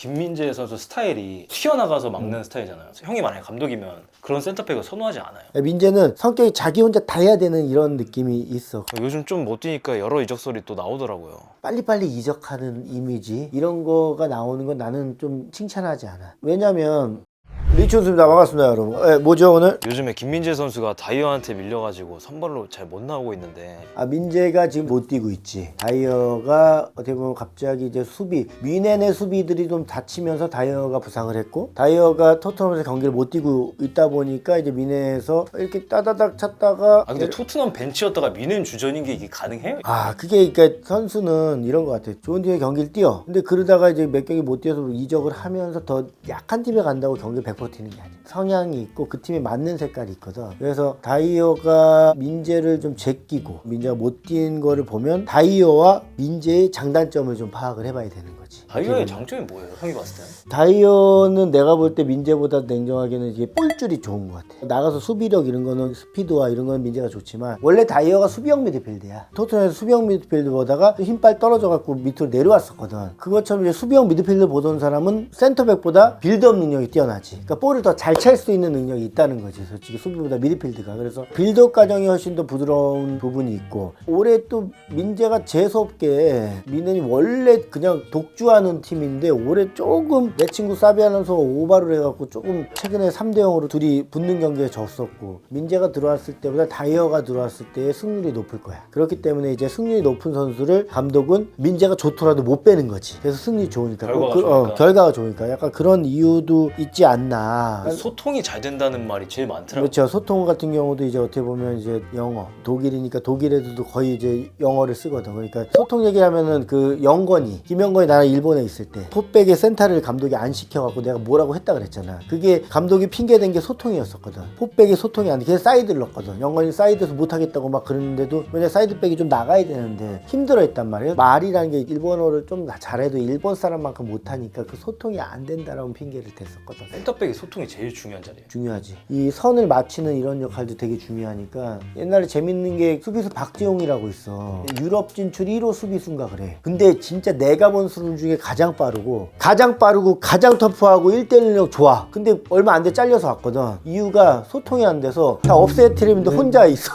김민재 선수 스타일이 튀어나가서 막는 스타일이잖아요. 형이 만약에 감독이면 그런 센터백을 선호하지 않아요? 민재는 성격이 자기 혼자 다 해야 되는 이런 느낌이 있어. 요즘 좀 못 뛰니까 여러 이적 소리 또 나오더라고요. 빨리빨리 이적하는 이미지 이런 거가 나오는 건 나는 좀 칭찬하지 않아. 왜냐면 리춘수입니다. 반갑습니다 여러분. 네, 뭐죠 오늘? 요즘에 김민재 선수가 다이어한테 밀려가지고 선발로 잘 못 나오고 있는데 민재가 지금 못 뛰고 있지. 다이어가 어떻게 보면 갑자기 이제 미넨의 수비들이 좀 다치면서 다이어가 부상을 했고, 다이어가 토트넘에서 경기를 못 뛰고 있다 보니까 이제 미넨에서 이렇게 따다닥 찼다가 근데 토트넘 벤치였다가 미넨 주전인 게 이게 가능해요? 그게 그러니까 선수는 이런 것 같아. 좋은 팀에 경기를 뛰어. 근데 그러다가 이제 몇 경기 못 뛰어서 이적을 하면서 더 약한 팀에 간다고 경기를 100% 뛰는 게 아니야. 성향이 있고 그 팀에 맞는 색깔이 있거든. 그래서 다이어가 민재를 좀 제끼고 민재가 못 뛴 거를 보면 다이어와 민재의 장단점을 좀 파악을 해봐야 되는 거지. 다이어의 장점이 뭐예요? 형이 봤을 때는? 다이어는 내가 볼 때 민재보다 냉정하게는 이게 볼줄이 좋은 것 같아. 나가서 수비력 이런 거는 스피드와 이런 거는 민재가 좋지만 원래 다이어가 수비형 미드필드야. 토트넘에서 수비형 미드필드 보다가 힘빨 떨어져갖고 밑으로 내려왔었거든. 그것처럼 이제 수비형 미드필드 보던 사람은 센터백보다 빌드업 능력이 뛰어나지. 그러니까 볼을 더 잘 찰 수 있는 능력이 있다는 거지. 솔직히 수비보다 미드필드가. 그래서 빌드업 과정이 훨씬 더 부드러운 부분이 있고, 올해 또 민재가 재수없게 미넨이 원래 그냥 독주하는 팀인데 올해 조금 내 친구 사비아나서 오바를 해갖고 조금 최근에 3대0으로 둘이 붙는 경기에 졌었고, 민재가 들어왔을 때보다 다이어가 들어왔을 때의 승률이 높을 거야. 그렇기 때문에 이제 승률이 높은 선수를 감독은 민재가 좋더라도 못 빼는 거지. 그래서 승률이 좋으니까, 결과가 좋으니까 약간 그런 이유도 있지 않나. 소통이 잘 된다는 말이 제일 많더라고요. 그렇죠. 소통 같은 경우도 이제 어떻게 보면 이제 영어, 독일이니까 독일 애들도 거의 이제 영어를 쓰거든. 그러니까 소통 얘기하면은 그 김영건이 나랑 일본에 있을 때 풋백의 센터를 감독이 안 시켜갖고 내가 뭐라고 했다 그랬잖아. 그게 감독이 핑계댄 게 소통이었었거든. 풋백이 소통이 안 돼. 걔 사이드를 넣었거든. 영건이 사이드에서 못하겠다고 막 그러는데도 왜냐 사이드백이 좀 나가야 되는데 힘들어했단 말이에요. 말이라는 게 일본어를 좀 잘해도 일본 사람만큼 못하니까 그 소통이 안 된다라는 핑계를 댔었거든. 센터백이 소통이 제일 중요한 자리예요. 중요하지. 이 선을 맞추는 이런 역할도 되게 중요하니까. 옛날에 재밌는 게 수비수 박지용이라고 있어. 유럽 진출 1호 수비수인가 그래. 근데 진짜 내가 본 수준 중에 가장 빠르고 가장 터프하고 1대1력 좋아. 근데 얼마 안 돼 잘려서 왔거든. 이유가 소통이 안 돼서 다 업사이드 트랩인데 혼자 있어.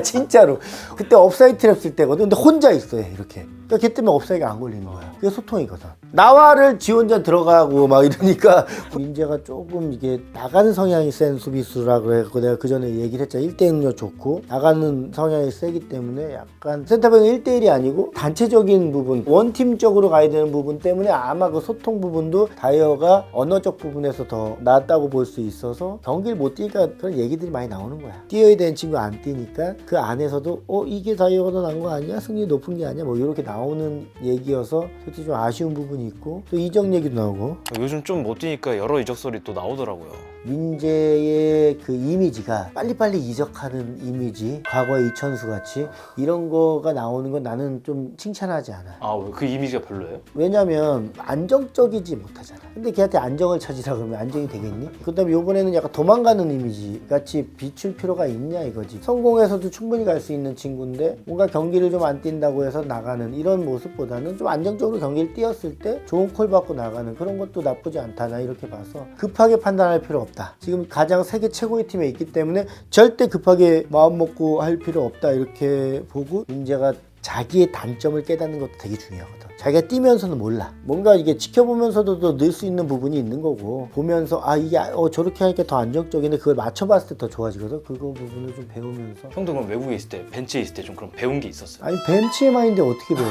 진짜로. 그때 업사이드 트랩 쓸 때거든. 근데 혼자 있어 얘 이렇게. 그러니까 걔 때문에 업사이드가 안 걸리는 거야. 그게 소통이거든. 나와를 지 혼자 들어가고 막 이러니까 민재가 조금 이게 나가는 성향이 센 수비수라고 해갖고 내가 그 전에 얘기를 했잖아. 1대1력 좋고 나가는 성향이 세기 때문에 약간 센터백은 1대1이 아니고 단체적인 부분, 원팀적으로 가야 되는 부분 때문에 아마 그 소통 부분도 다이어가 언어적 부분에서 더 낫다고 볼 수 있어서 경기를 못 뛰니까 그런 얘기들이 많이 나오는 거야. 뛰어야 되는 친구 안 뛰니까 그 안에서도 이게 다이어가 더 나은 거 아니야? 승률이 높은 게 아니야? 뭐 이렇게 나오는 얘기여서 솔직히 좀 아쉬운 부분이 있고, 또 이적 얘기도 나오고. 요즘 좀 못 뛰니까 여러 이적 소리 또 나오더라고요. 민재의 그 이미지가 빨리빨리 이적하는 이미지, 과거의 이천수 같이 이런 거가 나오는 건 나는 좀 칭찬하지 않아. 왜 그 이미지가 별로예요? 왜냐면 안정적이지 못하잖아. 근데 걔한테 안정을 찾으라 그러면 안정이 되겠니? 그 다음에 요번에는 약간 도망가는 이미지 같이 비출 필요가 있냐 이거지. 성공해서도 충분히 갈 수 있는 친구인데 뭔가 경기를 좀 안 뛴다고 해서 나가는 이런 모습보다는 좀 안정적으로 경기를 뛰었을 때 좋은 콜 받고 나가는 그런 것도 나쁘지 않다. 나 이렇게 봐서 급하게 판단할 필요 없다. 지금 가장 세계 최고의 팀에 있기 때문에 절대 급하게 마음 먹고 할 필요 없다. 이렇게 보고 민재가 자기의 단점을 깨닫는 것도 되게 중요하거든. 자기가 뛰면서는 몰라. 뭔가 이게 지켜보면서도 더 늘 수 있는 부분이 있는 거고, 보면서 이게 저렇게 하니까 더 안정적인데 그걸 맞춰봤을 때 더 좋아지거든. 그거 부분을 좀 배우면서. 형도 그럼 외국에 있을 때 벤치에 있을 때 좀 그럼 배운 게 있었어요? 아니 벤치에만 있는데 어떻게 배워.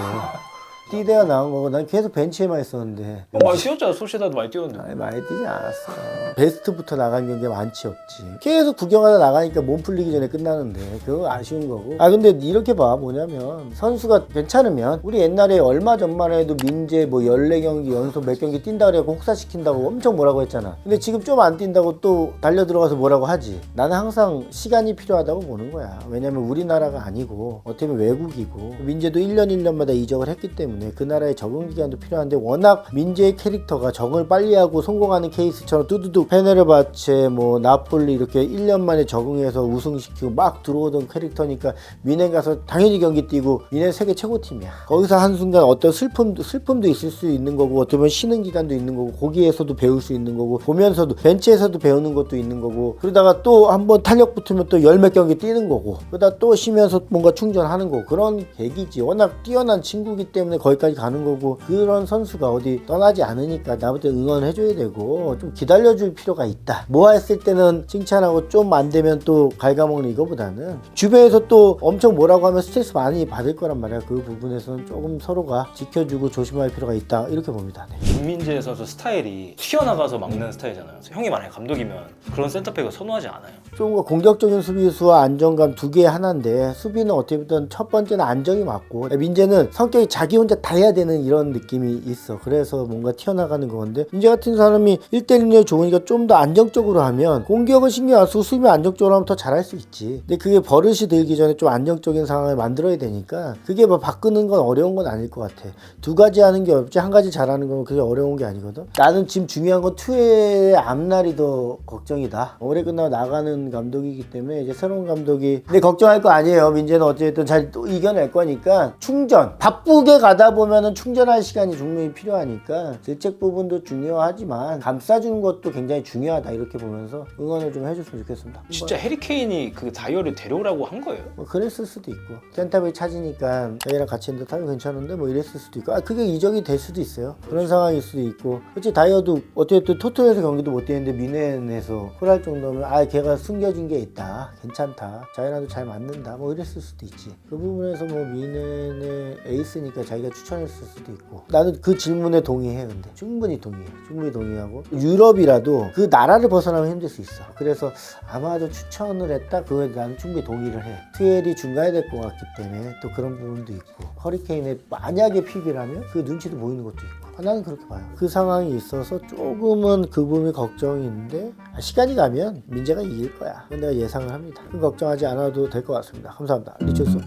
뛰대가 나온 거고 난 계속 벤치에만 있었는데. 많이 뛰었잖아. 소시에다도 많이 뛰었는데. 아니 많이 뛰지 않았어. 베스트부터 나간 경기가 많지 없지. 계속 구경하다 나가니까 몸 풀리기 전에 끝나는데 그거 아쉬운 거고. 근데 이렇게 봐. 뭐냐면 선수가 괜찮으면 우리 옛날에 얼마 전만 해도 민재 뭐 14경기 연속 몇 경기 뛴다 그래갖고 혹사시킨다고 엄청 뭐라고 했잖아. 근데 지금 좀 안 뛴다고 또 달려 들어가서 뭐라고 하지. 나는 항상 시간이 필요하다고 보는 거야. 왜냐면 우리나라가 아니고 어떻게 보면 외국이고 민재도 1년 1년마다 이적을 했기 때문에 때문에 그 나라의 적응 기간도 필요한데 워낙 민재의 캐릭터가 적응을 빨리 하고 성공하는 케이스처럼 뚜두둑 페네르바체 뭐 나폴리 이렇게 1년 만에 적응해서 우승시키고 막 들어오던 캐릭터니까 미넨 가서 당연히 경기 뛰고 미넨 세계 최고팀이야. 거기서 한순간 어떤 슬픔도 있을 수 있는 거고 어떻게 보면 쉬는 기간도 있는 거고 거기에서도 배울 수 있는 거고 보면서도 벤치에서도 배우는 것도 있는 거고 그러다가 또 한번 탄력 붙으면 또 열 몇 경기 뛰는 거고 그러다 또 쉬면서 뭔가 충전하는 거고 그런 계기지. 워낙 뛰어난 친구기 때문에 거기까지 가는 거고 그런 선수가 어디 떠나지 않으니까 나부터 응원해줘야 되고 좀 기다려줄 필요가 있다. 뭐 했을 때는 칭찬하고 좀 안 되면 또 갉아먹는 이거보다는 주변에서 또 엄청 뭐라고 하면 스트레스 많이 받을 거란 말이야. 그 부분에서는 조금 서로가 지켜주고 조심할 필요가 있다 이렇게 봅니다. 네. 김민재 선수 스타일이 튀어나가서 막는 스타일이잖아요. 형이 만약에 감독이면 그런 센터백을 선호하지 않아요. 좀 더 공격적인 수비수와 안정감 두 개 하나인데 수비는 어떻게 보면 첫 번째는 안정이 맞고 민재는 성격이 자기 혼자 다 해야 되는 이런 느낌이 있어. 그래서 뭔가 튀어나가는 건데 민재 같은 사람이 1대1이 좋으니까 좀 더 안정적으로 하면 공격은 신경 안 쓰고 수비 안정적으로 하면 더 잘할 수 있지. 근데 그게 버릇이 들기 전에 좀 안정적인 상황을 만들어야 되니까 그게 뭐 바꾸는 건 어려운 건 아닐 것 같아. 두 가지 하는 게 어렵지 한 가지 잘하는 건 그게 어려운 게 아니거든. 나는 지금 중요한 건 투의 앞날이 더 걱정이다. 올해 끝나고 나가는 감독이기 때문에 이제 새로운 감독이 근데 걱정할 거 아니에요. 민재는 어쨌든 잘 또 이겨낼 거니까 충전 바쁘게 가다 보면은 충전할 시간이 분명히 필요하니까 질책 부분도 중요하지만 감싸주는 것도 굉장히 중요하다 이렇게 보면서 응원을 좀 해줬으면 좋겠습니다. 진짜 해리케인이 그 다이어를 데려오라고 한 거예요? 뭐 그랬을 수도 있고 센터백 찾으니까 자기랑 같이 했는데 다이어 괜찮은데 뭐 이랬을 수도 있고 그게 이적이 될 수도 있어요. 그런 상황일 수도 있고 그렇지 다이어도 어쨌든 토트넘에서 경기도 못 뛰는데 미넨에서 홀할 정도면 걔가 숨겨진 게 있다 괜찮다 자기랑도 잘 맞는다 뭐 이랬을 수도 있지. 그 부분에서 뭐 미넨의 에이스니까 자기가 추천했을 수도 있고 나는 그 질문에 동의해. 근데 충분히 동의하고 유럽이라도 그 나라를 벗어나면 힘들 수 있어. 그래서 아마도 추천을 했다 그거에 나는 충분히 동의를 해. 트웰이 중간에 될 것 같기 때문에 또 그런 부분도 있고 허리케인의 만약에 픽이라면 그 눈치도 보이는 것도 있고 나는 그렇게 봐요. 그 상황이 있어서 조금은 그 부분이 걱정이 있는데 시간이 가면 민재가 이길 거야. 그건 내가 예상을 합니다. 걱정하지 않아도 될 것 같습니다. 감사합니다. 리철수